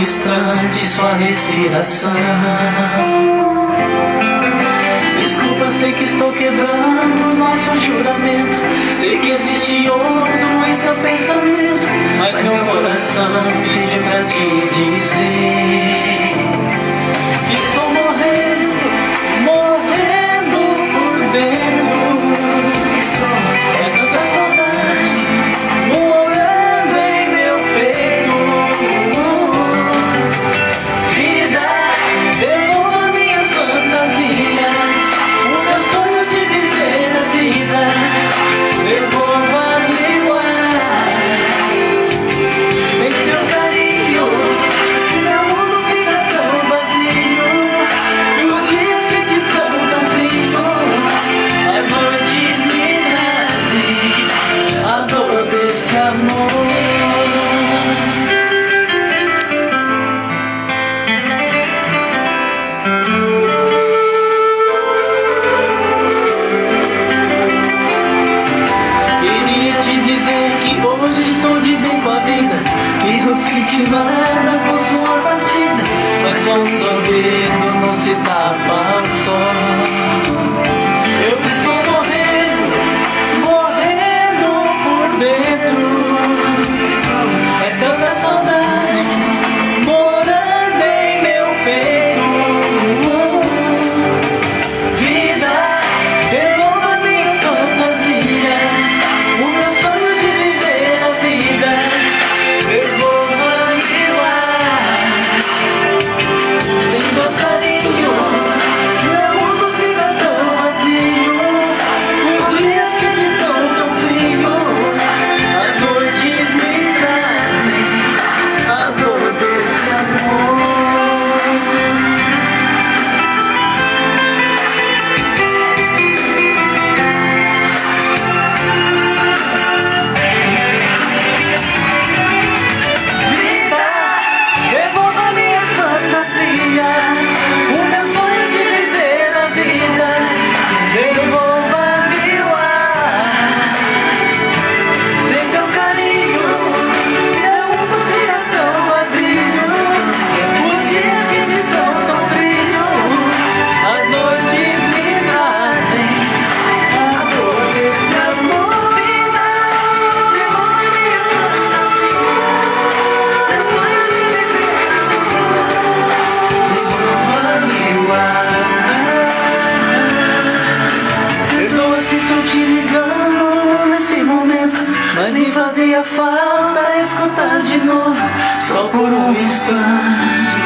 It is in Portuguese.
instante sua respiração. Desculpa, sei que estou quebrando nosso juramento. Sei que existe outro em seu pensamento, mas meu coração pediu pra te dizer que estou morrendo, morrendo por dentro. É tanta saudade morando em meu peito. Vida, devolva minhas fantasias, o meu sonho de viver a vida. Devolva-me o ar. Sem teu carinho, meu mundo fica tão vazio. E os dias que te são tão frios, as noites me trazem a dor desse amor. Queria te dizer que hoje estou de bem com a vida, que não senti nada com sua partida, mas só um sorriso não se tapa o sol. Eu estou morrendo, morrendo por dentro. É tanta saudade morando em meu peito. Vida, devolva minhas fantasias, o meu sonho de viver a vida. Devolva-me o ar. Sem teu carinho, meu mundo fica tão vazio. Os dias que te são tão frios, as noites me trazem a dor desse amor. Vida, devolva minhas fantasias, o meu sonho de viver a vida. Devolva-me o ar. Sem teu carinho, meu mundo fica tão vazio. Os dias que te são tão frios, as noites me trazem a dor desse amor. Vida, devolva minhas fantasias, meu sonho de viver a vida. Devolva-me o ar. Perdoa se estou te ligando nesse momento, mas me fazia falta escutar de novo, só por um instante.